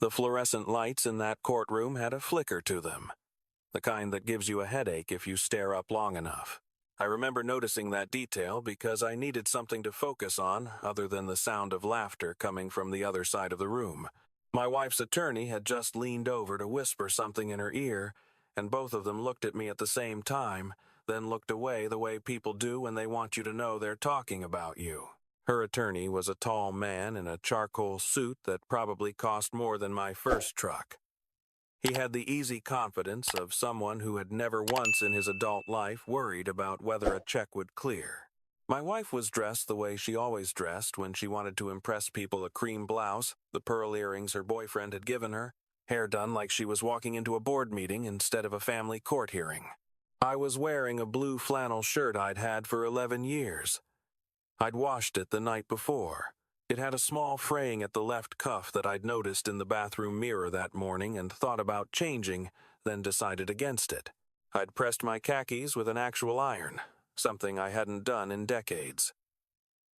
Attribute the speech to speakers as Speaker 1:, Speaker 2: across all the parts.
Speaker 1: The fluorescent lights in that courtroom had a flicker to them, the kind that gives you a headache if you stare up long enough. I remember noticing that detail because I needed something to focus on other than the sound of laughter coming from the other side of the room. My wife's attorney had just leaned over to whisper something in her ear, and both of them looked at me at the same time, then looked away the way people do when they want you to know they're talking about you. Her attorney was a tall man in a charcoal suit that probably cost more than my first truck. He had the easy confidence of someone who had never once in his adult life worried about whether a check would clear. My wife was dressed the way she always dressed when she wanted to impress people: a cream blouse, the pearl earrings her boyfriend had given her, hair done like she was walking into a board meeting instead of a family court hearing. I was wearing a blue flannel shirt I'd had for 11 years. I'd washed it the night before. It had a small fraying at the left cuff that I'd noticed in the bathroom mirror that morning and thought about changing, then decided against it. I'd pressed my khakis with an actual iron, something I hadn't done in decades.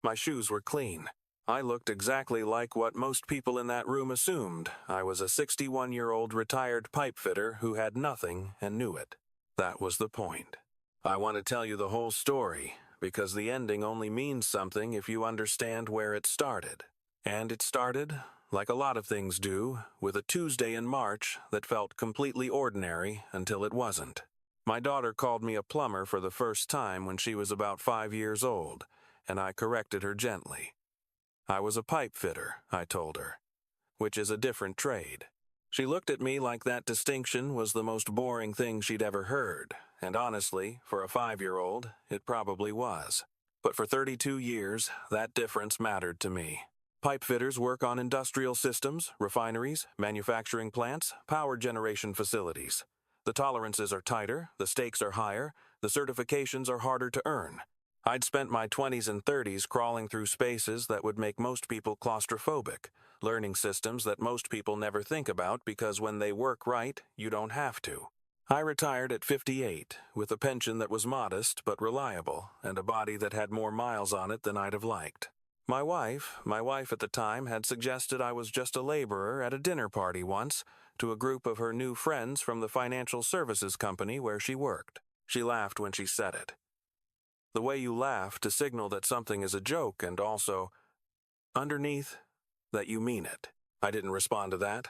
Speaker 1: My shoes were clean. I looked exactly like what most people in that room assumed. I was a 61-year-old retired pipe fitter who had nothing and knew it. That was the point. I want to tell you the whole story, because the ending only means something if you understand where it started. And it started, like a lot of things do, with a Tuesday in March that felt completely ordinary until it wasn't. My daughter called me a plumber for the first time when she was about 5 years old, and I corrected her gently. I was a pipe fitter, I told her, which is a different trade. She looked at me like that distinction was the most boring thing she'd ever heard, and honestly, for a 5-year-old, it probably was. But for 32 years, that difference mattered to me. Pipe fitters work on industrial systems, refineries, manufacturing plants, power generation facilities. The tolerances are tighter, the stakes are higher, the certifications are harder to earn. I'd spent my 20s and 30s crawling through spaces that would make most people claustrophobic, learning systems that most people never think about because when they work right, you don't have to. I retired at 58, with a pension that was modest but reliable, and a body that had more miles on it than I'd have liked. My wife at the time had suggested I was just a laborer at a dinner party once to a group of her new friends from the financial services company where she worked. She laughed when she said it. The way you laugh to signal that something is a joke and also, underneath, that you mean it. I didn't respond to that.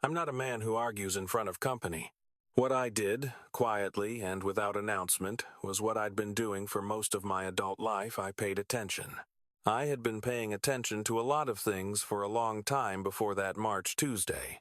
Speaker 1: I'm not a man who argues in front of company. What I did, quietly and without announcement, was what I'd been doing for most of my adult life. I paid attention. I had been paying attention to a lot of things for a long time before that March Tuesday.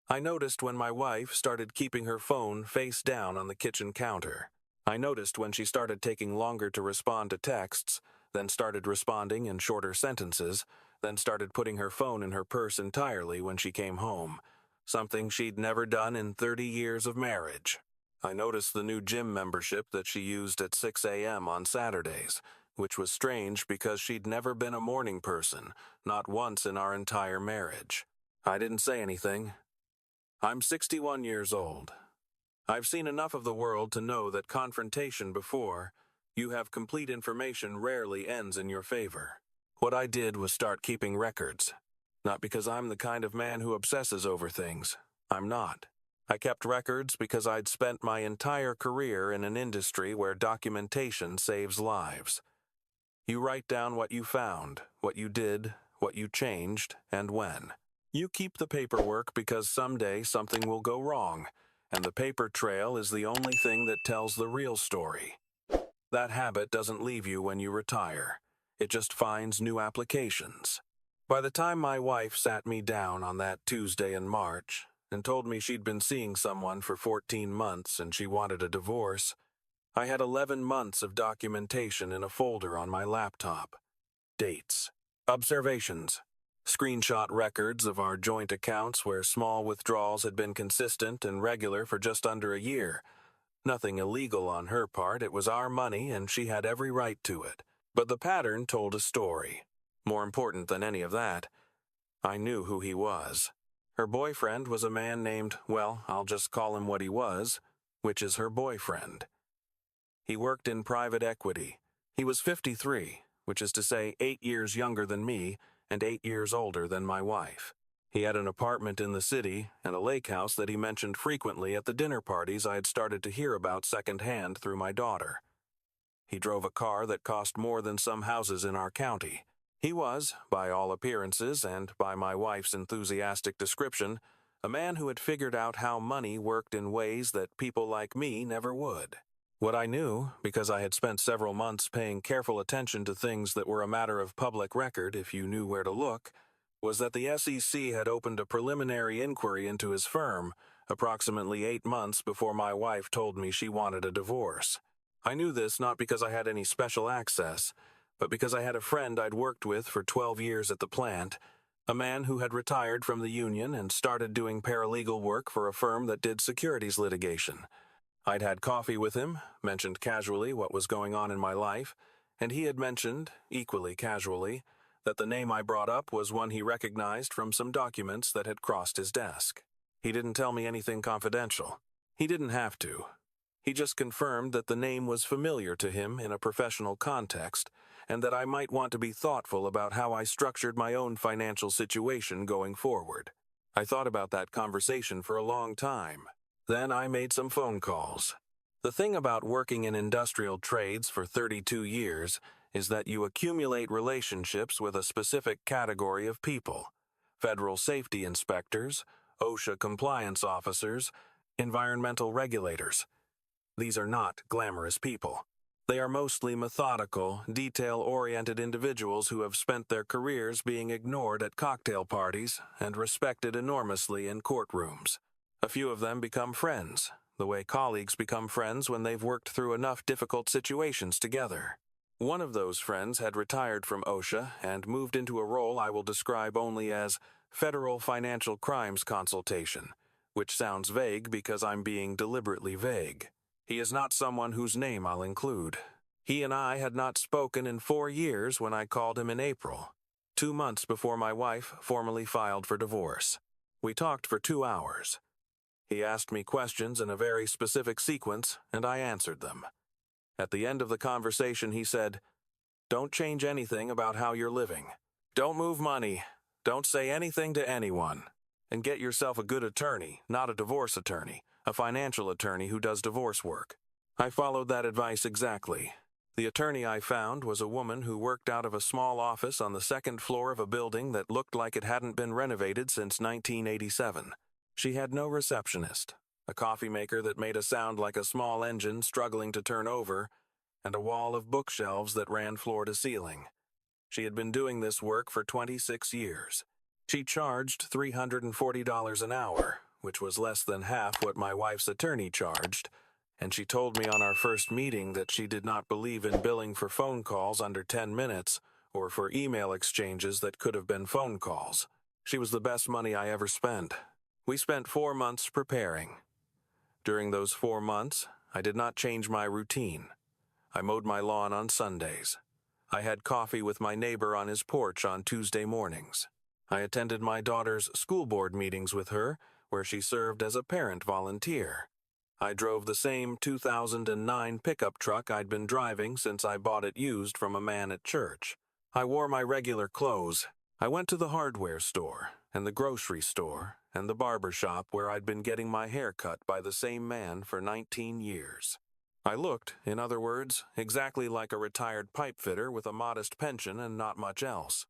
Speaker 1: I noticed when my wife started keeping her phone face down on the kitchen counter. I noticed when she started taking longer to respond to texts, then started responding in shorter sentences, then started putting her phone in her purse entirely when she came home, something she'd never done in 30 years of marriage. I noticed the new gym membership that she used at 6 a.m. on Saturdays, which was strange because she'd never been a morning person, not once in our entire marriage. I didn't say anything. I'm 61 years old. I've seen enough of the world to know that confrontation before you have complete information rarely ends in your favor. What I did was start keeping records. Not because I'm the kind of man who obsesses over things. I'm not. I kept records because I'd spent my entire career in an industry where documentation saves lives. You write down what you found, what you did, what you changed, and when. You keep the paperwork because someday something will go wrong, and the paper trail is the only thing that tells the real story. That habit doesn't leave you when you retire. It just finds new applications. By the time my wife sat me down on that Tuesday in March and told me she'd been seeing someone for 14 months and she wanted a divorce, I had 11 months of documentation in a folder on my laptop. Dates, observations, screenshot records of our joint accounts where small withdrawals had been consistent and regular for just under a year. Nothing illegal on her part. It was our money and she had every right to it. But the pattern told a story. More important than any of that, I knew who he was. Her boyfriend was a man named, well, I'll just call him what he was, which is her boyfriend. He worked in private equity. He was 53, which is to say 8 years younger than me and 8 years older than my wife. He had an apartment in the city and a lake house that he mentioned frequently at the dinner parties I had started to hear about secondhand through my daughter. He drove a car that cost more than some houses in our county. He was, by all appearances and by my wife's enthusiastic description, a man who had figured out how money worked in ways that people like me never would. What I knew, because I had spent several months paying careful attention to things that were a matter of public record if you knew where to look, was that the SEC had opened a preliminary inquiry into his firm approximately 8 months before my wife told me she wanted a divorce. I knew this not because I had any special access, but because I had a friend I'd worked with for 12 years at the plant, a man who had retired from the union and started doing paralegal work for a firm that did securities litigation. I'd had coffee with him, mentioned casually what was going on in my life, and he had mentioned, equally casually, that the name I brought up was one he recognized from some documents that had crossed his desk. He didn't tell me anything confidential. He didn't have to. He just confirmed that the name was familiar to him in a professional context, and that I might want to be thoughtful about how I structured my own financial situation going forward. I thought about that conversation for a long time. Then I made some phone calls. The thing about working in industrial trades for 32 years is that you accumulate relationships with a specific category of people: federal safety inspectors, OSHA compliance officers, environmental regulators. These are not glamorous people. They are mostly methodical, detail-oriented individuals who have spent their careers being ignored at cocktail parties and respected enormously in courtrooms. A few of them become friends, the way colleagues become friends when they've worked through enough difficult situations together. One of those friends had retired from OSHA and moved into a role I will describe only as Federal Financial Crimes Consultation, which sounds vague because I'm being deliberately vague. He is not someone whose name I'll include. He and I had not spoken in 4 years when I called him in April, 2 months before my wife formally filed for divorce. We talked for 2 hours. He asked me questions in a very specific sequence, and I answered them. At the end of the conversation, he said, "Don't change anything about how you're living. Don't move money. Don't say anything to anyone. And get yourself a good attorney, not a divorce attorney, a financial attorney who does divorce work." I followed that advice exactly. The attorney I found was a woman who worked out of a small office on the second floor of a building that looked like it hadn't been renovated since 1987. She had no receptionist, a coffee maker that made a sound like a small engine struggling to turn over, and a wall of bookshelves that ran floor to ceiling. She had been doing this work for 26 years. She charged $340 an hour, which was less than half what my wife's attorney charged, and she told me on our first meeting that she did not believe in billing for phone calls under 10 minutes or for email exchanges that could have been phone calls. She was the best money I ever spent. We spent 4 months preparing. During those 4 months, I did not change my routine. I mowed my lawn on Sundays. I had coffee with my neighbor on his porch on Tuesday mornings. I attended my daughter's school board meetings with her, where she served as a parent volunteer. I drove the same 2009 pickup truck I'd been driving since I bought it used from a man at church. I wore my regular clothes. I went to the hardware store, and the grocery store, and the barber shop where I'd been getting my hair cut by the same man for 19 years. I looked, in other words, exactly like a retired pipe fitter with a modest pension and not much else.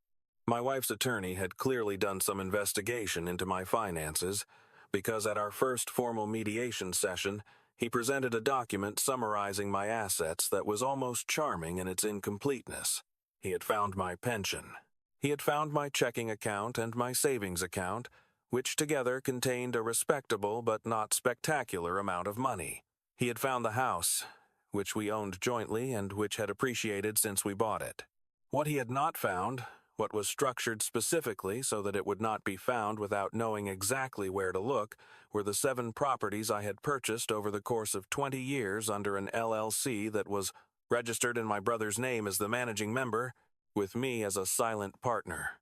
Speaker 1: My wife's attorney had clearly done some investigation into my finances, because at our first formal mediation session, he presented a document summarizing my assets that was almost charming in its incompleteness. He had found my pension. He had found my checking account and my savings account, which together contained a respectable but not spectacular amount of money. He had found the house, which we owned jointly and which had appreciated since we bought it. What he had not found, what was structured specifically so that it would not be found without knowing exactly where to look, were the 7 properties I had purchased over the course of 20 years under an LLC that was registered in my brother's name as the managing member, with me as a silent partner.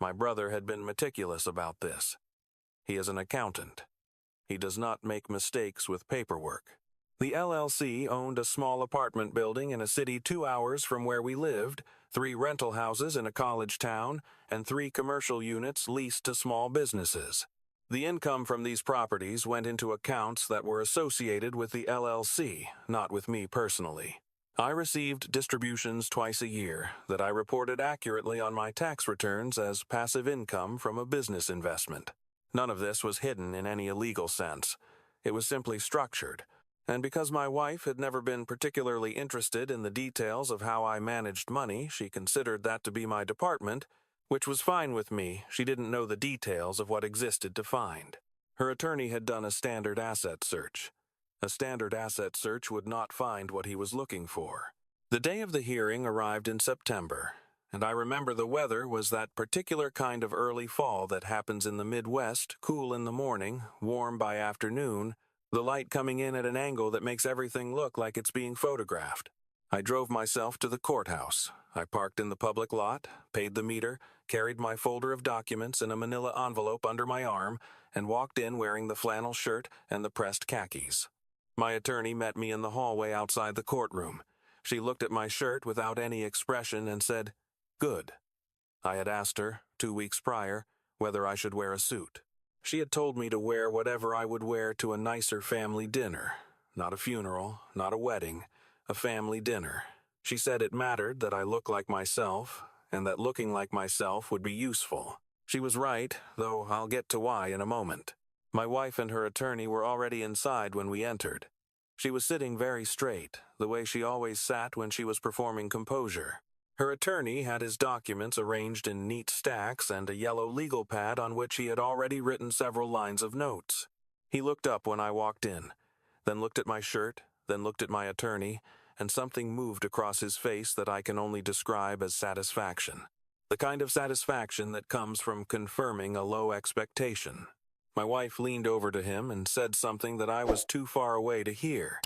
Speaker 1: My brother had been meticulous about this. He is an accountant. He does not make mistakes with paperwork. The LLC owned a small apartment building in a city 2 hours from where we lived, 3 rental houses in a college town, and 3 commercial units leased to small businesses. The income from these properties went into accounts that were associated with the LLC, not with me personally. I received distributions twice a year that I reported accurately on my tax returns as passive income from a business investment. None of this was hidden in any illegal sense. It was simply structured. And because my wife had never been particularly interested in the details of how I managed money, she considered that to be my department, which was fine with me. She didn't know the details of what existed to find. Her attorney had done a standard asset search. A standard asset search would not find what he was looking for. The day of the hearing arrived in September, and I remember the weather was that particular kind of early fall that happens in the Midwest, cool in the morning, warm by afternoon, the light coming in at an angle that makes everything look like it's being photographed. I drove myself to the courthouse. I parked in the public lot, paid the meter, carried my folder of documents in a manila envelope under my arm, and walked in wearing the flannel shirt and the pressed khakis. My attorney met me in the hallway outside the courtroom. She looked at my shirt without any expression and said, "Good." I had asked her, 2 weeks prior, whether I should wear a suit. She had told me to wear whatever I would wear to a nicer family dinner. Not a funeral, not a wedding, a family dinner. She said it mattered that I look like myself, and that looking like myself would be useful. She was right, though I'll get to why in a moment. My wife and her attorney were already inside when we entered. She was sitting very straight, the way she always sat when she was performing composure. Her attorney had his documents arranged in neat stacks and a yellow legal pad on which he had already written several lines of notes. He looked up when I walked in, then looked at my shirt, then looked at my attorney, and something moved across his face that I can only describe as satisfaction. The kind of satisfaction that comes from confirming a low expectation. My wife leaned over to him and said something that I was too far away to hear.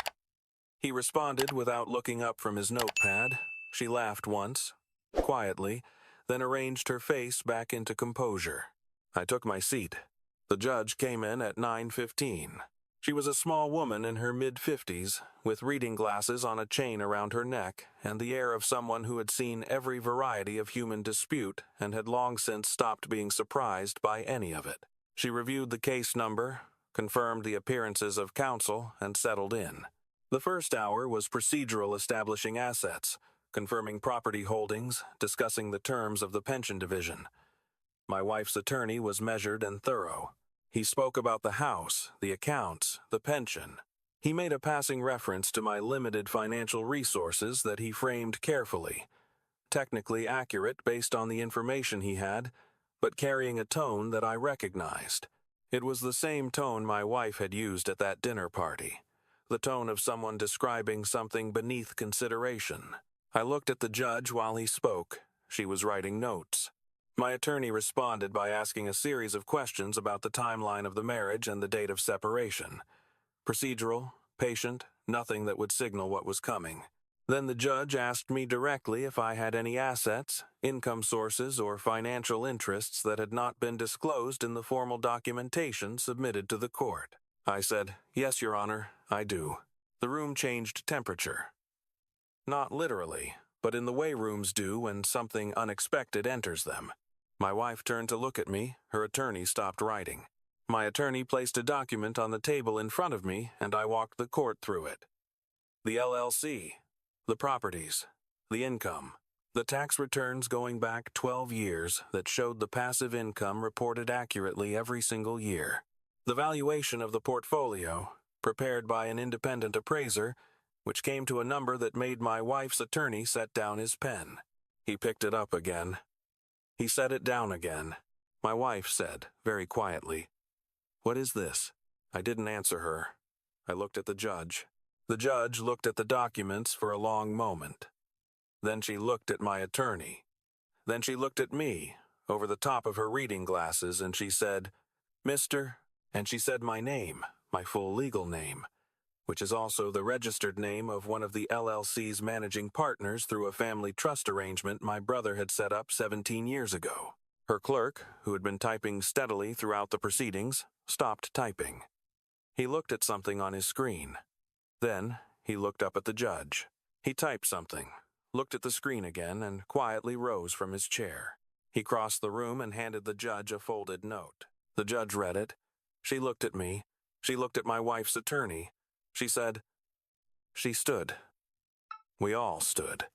Speaker 1: He responded without looking up from his notepad. She laughed once, quietly, then arranged her face back into composure. I took my seat. The judge came in at 9:15. She was a small woman in her mid-50s, with reading glasses on a chain around her neck, and the air of someone who had seen every variety of human dispute and had long since stopped being surprised by any of it. She reviewed the case number, confirmed the appearances of counsel, and settled in. The first hour was procedural, establishing assets, confirming property holdings, discussing the terms of the pension division. My wife's attorney was measured and thorough. He spoke about the house, the accounts, the pension. He made a passing reference to my limited financial resources that he framed carefully, technically accurate based on the information he had, but carrying a tone that I recognized. It was the same tone my wife had used at that dinner party, the tone of someone describing something beneath consideration. I looked at the judge while he spoke. She was writing notes. My attorney responded by asking a series of questions about the timeline of the marriage and the date of separation. Procedural, patient, nothing that would signal what was coming. Then the judge asked me directly if I had any assets, income sources, or financial interests that had not been disclosed in the formal documentation submitted to the court. I said, "Yes, Your Honor, I do." The room changed temperature. Not literally, but in the way rooms do when something unexpected enters them. My wife turned to look at me. Her attorney stopped writing. My attorney placed a document on the table in front of me, and I walked the court through it. The LLC, the properties, the income, the tax returns going back 12 years that showed the passive income reported accurately every single year. The valuation of the portfolio, prepared by an independent appraiser, which came to a number that made my wife's attorney set down his pen. He picked it up again. He set it down again. My wife said, very quietly, "What is this?" I didn't answer her. I looked at the judge. The judge looked at the documents for a long moment. Then she looked at my attorney. Then she looked at me, over the top of her reading glasses, and she said, "Mr." And she said my name, my full legal name, which is also the registered name of one of the LLC's managing partners through a family trust arrangement my brother had set up 17 years ago. Her clerk, who had been typing steadily throughout the proceedings, stopped typing. He looked at something on his screen. Then he looked up at the judge. He typed something, looked at the screen again, and quietly rose from his chair. He crossed the room and handed the judge a folded note. The judge read it. She looked at me. She looked at my wife's attorney. She said, she stood. We all stood.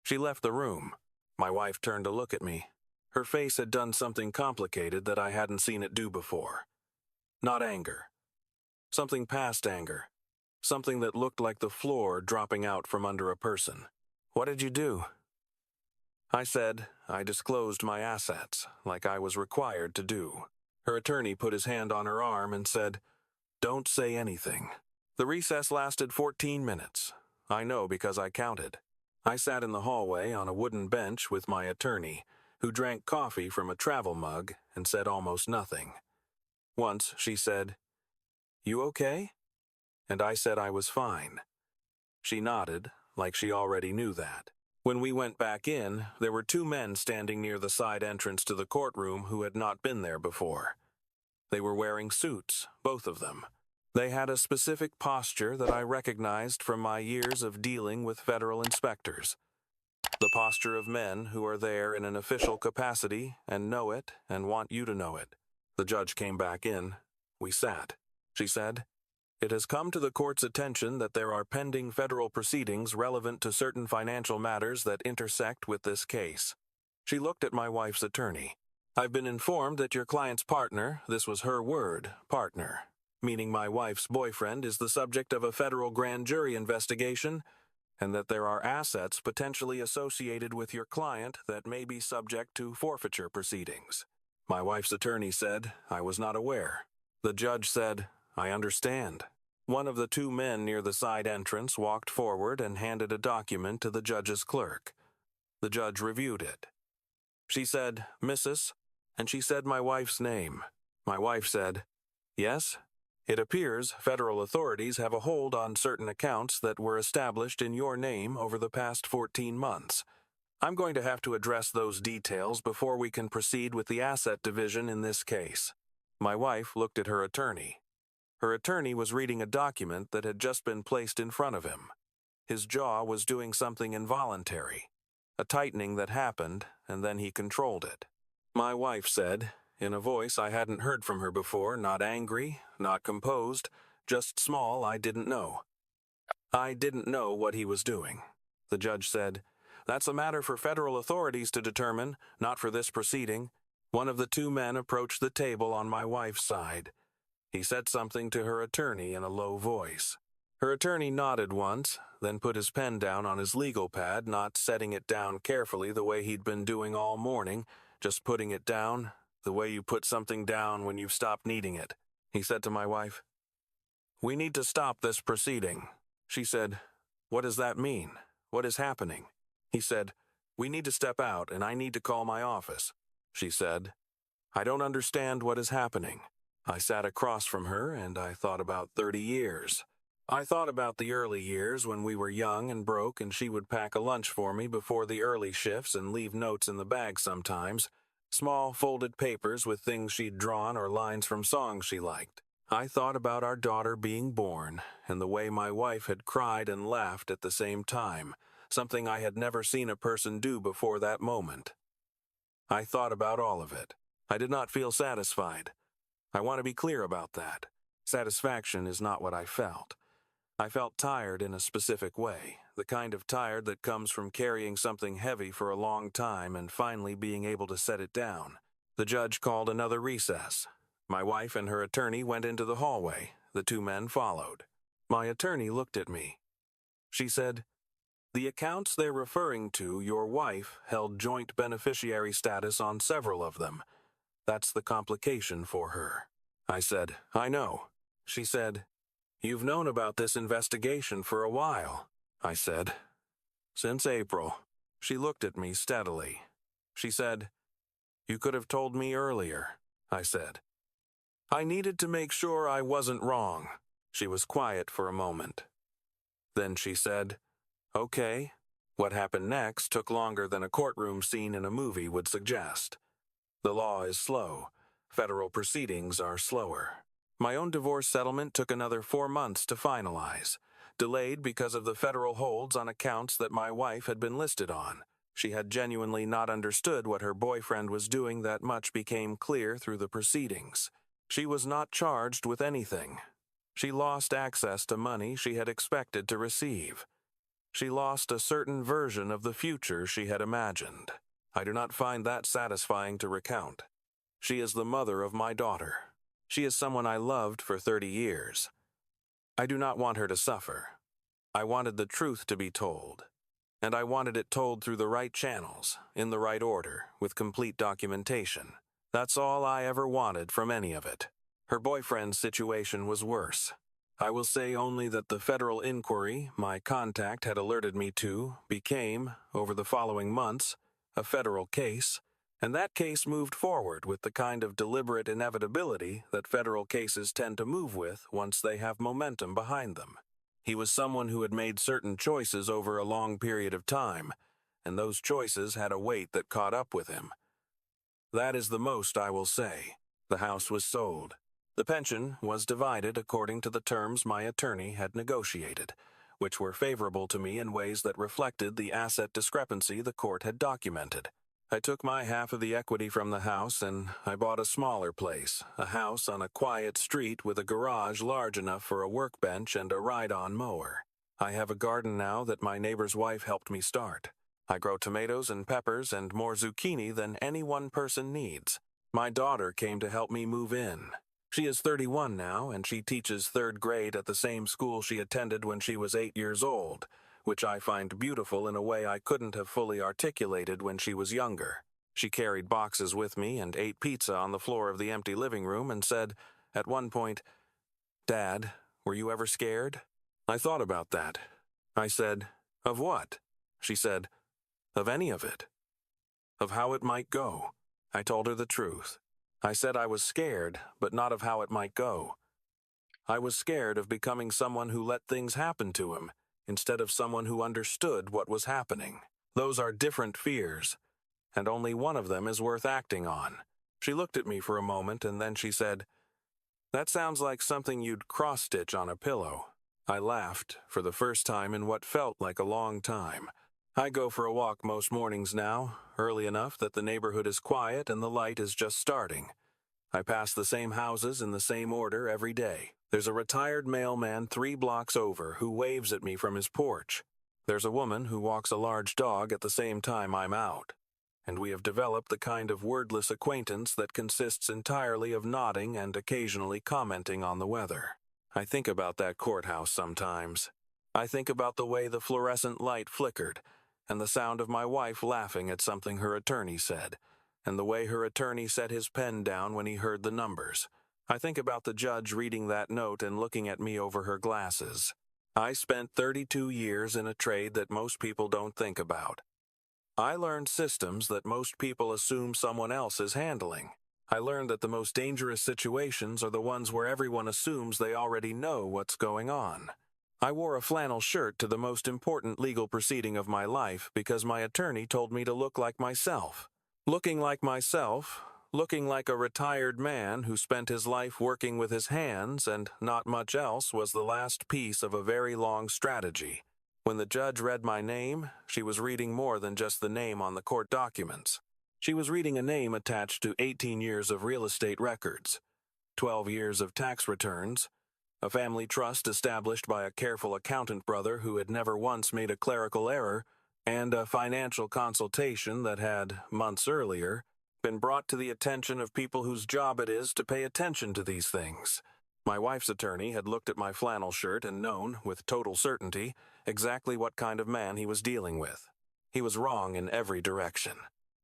Speaker 1: She left the room. My wife turned to look at me. Her face had done something complicated that I hadn't seen it do before. Not anger. Something past anger. Something that looked like the floor dropping out from under a person. What did you do? I said I disclosed my assets, like I was required to do. Her attorney put his hand on her arm and said, "Don't say anything." The recess lasted 14 minutes. I know because I counted. I sat in the hallway on a wooden bench with my attorney, who drank coffee from a travel mug and said almost nothing. Once she said, "You okay?" And I said I was fine. She nodded, like she already knew that. When we went back in, there were two men standing near the side entrance to the courtroom who had not been there before. They were wearing suits, both of them. They had a specific posture that I recognized from my years of dealing with federal inspectors. The posture of men who are there in an official capacity and know it and want you to know it. The judge came back in. We sat. She said, "It has come to the court's attention that there are pending federal proceedings relevant to certain financial matters that intersect with this case." She looked at my wife's attorney. "I've been informed that your client's partner," this was her word, partner, meaning my wife's boyfriend, is the subject of a federal grand jury investigation, and that there are assets potentially associated with your client that may be subject to forfeiture proceedings. My wife's attorney said, "I was not aware." The judge said, "I understand." One of the two men near the side entrance walked forward and handed a document to the judge's clerk. The judge reviewed it. She said, "Mrs." and she said my wife's name. My wife said, "Yes, it appears federal authorities have a hold on certain accounts that were established in your name over the past 14 months. I'm going to have to address those details before we can proceed with the asset division in this case." My wife looked at her attorney. Her attorney was reading a document that had just been placed in front of him. His jaw was doing something involuntary, a tightening that happened, and then he controlled it. My wife said, in a voice I hadn't heard from her before, not angry, not composed, just small, "I didn't know." I didn't know what he was doing. The judge said, "That's a matter for federal authorities to determine, not for this proceeding." One of the two men approached the table on my wife's side. He said something to her attorney in a low voice. Her attorney nodded once, then put his pen down on his legal pad, not setting it down carefully the way he'd been doing all morning, just putting it down, the way you put something down when you've stopped needing it. He said to my wife, "We need to stop this proceeding." She said, "What does that mean? What is happening?" He said, "We need to step out and I need to call my office." She said, "I don't understand what is happening." I sat across from her and I thought about 30 years. I thought about the early years when we were young and broke and she would pack a lunch for me before the early shifts and leave notes in the bag sometimes, small folded papers with things she'd drawn or lines from songs she liked. I thought about our daughter being born and the way my wife had cried and laughed at the same time, something I had never seen a person do before that moment. I thought about all of it. I did not feel satisfied. I want to be clear about that. Satisfaction is not what I felt. I felt tired in a specific way, the kind of tired that comes from carrying something heavy for a long time and finally being able to set it down. The judge called another recess. My wife and her attorney went into the hallway. The two men followed. My attorney looked at me. She said, "The accounts they're referring to, your wife held joint beneficiary status on several of them. That's the complication for her." I said, "I know." She said, "You've known about this investigation for a while." I said, "Since April." She looked at me steadily. She said, "You could have told me earlier." I said, "I needed to make sure I wasn't wrong." She was quiet for a moment. Then she said, "Okay." What happened next took longer than a courtroom scene in a movie would suggest. The law is slow. Federal proceedings are slower. My own divorce settlement took another 4 months to finalize. delayed because of the federal holds on accounts that my wife had been listed on. She had genuinely not understood what her boyfriend was doing. That much became clear through the proceedings. She was not charged with anything. She lost access to money she had expected to receive. She lost a certain version of the future she had imagined. I do not find that satisfying to recount. She is the mother of my daughter. She is someone I loved for 30 years. I do not want her to suffer. I wanted the truth to be told. And I wanted it told through the right channels, in the right order, with complete documentation. That's all I ever wanted from any of it. Her boyfriend's situation was worse. I will say only that the federal inquiry my contact had alerted me to became, over the following months, a federal case, and that case moved forward with the kind of deliberate inevitability that federal cases tend to move with once they have momentum behind them. He was someone who had made certain choices over a long period of time, and those choices had a weight that caught up with him. That is the most I will say. The house was sold. The pension was divided according to the terms my attorney had negotiated, which were favorable to me in ways that reflected the asset discrepancy the court had documented. I took my half of the equity from the house and I bought a smaller place, a house on a quiet street with a garage large enough for a workbench and a ride-on mower. I have a garden now that my neighbor's wife helped me start. I grow tomatoes and peppers and more zucchini than any one person needs. My daughter came to help me move in. She is 31 now, and she teaches 3rd grade at the same school she attended when she was 8 years old, which I find beautiful in a way I couldn't have fully articulated when she was younger. She carried boxes with me and ate pizza on the floor of the empty living room and said, at one point, "Dad, were you ever scared?" I thought about that. I said, "Of what?" She said, "Of any of it. Of how it might go." I told her the truth. I said I was scared, but not of how it might go. I was scared of becoming someone who let things happen to him, instead of someone who understood what was happening. Those are different fears, and only one of them is worth acting on. She looked at me for a moment, and then she said, "That sounds like something you'd cross-stitch on a pillow." I laughed, for the first time in what felt like a long time. I go for a walk most mornings now, early enough that the neighborhood is quiet and the light is just starting. I pass the same houses in the same order every day. There's a retired mailman 3 blocks over who waves at me from his porch. There's a woman who walks a large dog at the same time I'm out. And we have developed the kind of wordless acquaintance that consists entirely of nodding and occasionally commenting on the weather. I think about that courthouse sometimes. I think about the way the fluorescent light flickered, and the sound of my wife laughing at something her attorney said, and the way her attorney set his pen down when he heard the numbers. I think about the judge reading that note and looking at me over her glasses. I spent 32 years in a trade that most people don't think about. I learned systems that most people assume someone else is handling. I learned that the most dangerous situations are the ones where everyone assumes they already know what's going on. I wore a flannel shirt to the most important legal proceeding of my life because my attorney told me to look like myself. Looking like myself, looking like a retired man who spent his life working with his hands and not much else was the last piece of a very long strategy. When the judge read my name, she was reading more than just the name on the court documents. She was reading a name attached to 18 years of real estate records, 12 years of tax returns, a family trust established by a careful accountant brother who had never once made a clerical error, and a financial consultation that had, months earlier, been brought to the attention of people whose job it is to pay attention to these things. My wife's attorney had looked at my flannel shirt and known, with total certainty, exactly what kind of man he was dealing with. He was wrong in every direction.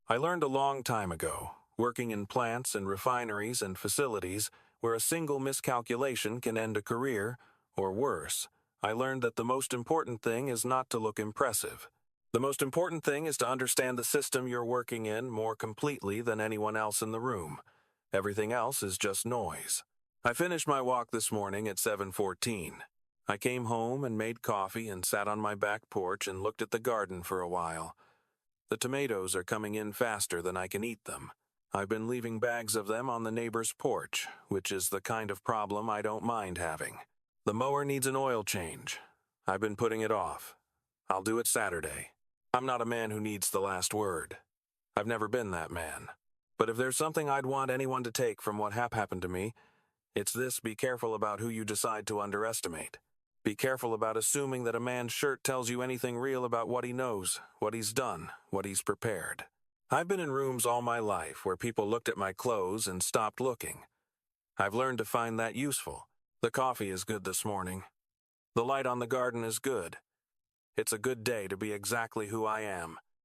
Speaker 1: I learned a long time ago, working in plants and refineries and facilities, where a single miscalculation can end a career, or worse, I learned that the most important thing is not to look impressive. The most important thing is to understand the system you're working in more completely than anyone else in the room. Everything else is just noise. I finished my walk this morning at 7:14. I came home and made coffee and sat on my back porch and looked at the garden for a while. The tomatoes are coming in faster than I can eat them. I've been leaving bags of them on the neighbor's porch, which is the kind of problem I don't mind having. The mower needs an oil change. I've been putting it off. I'll do it Saturday. I'm not a man who needs the last word. I've never been that man. But if there's something I'd want anyone to take from what happened to me, it's this: be careful about who you decide to underestimate. Be careful about assuming that a man's shirt tells you anything real about what he knows, what he's done, what he's prepared. I've been in rooms all my life where people looked at my clothes and stopped looking. I've learned to find that useful. The coffee is good this morning. The light on the garden is good. It's a good day to be exactly who I am.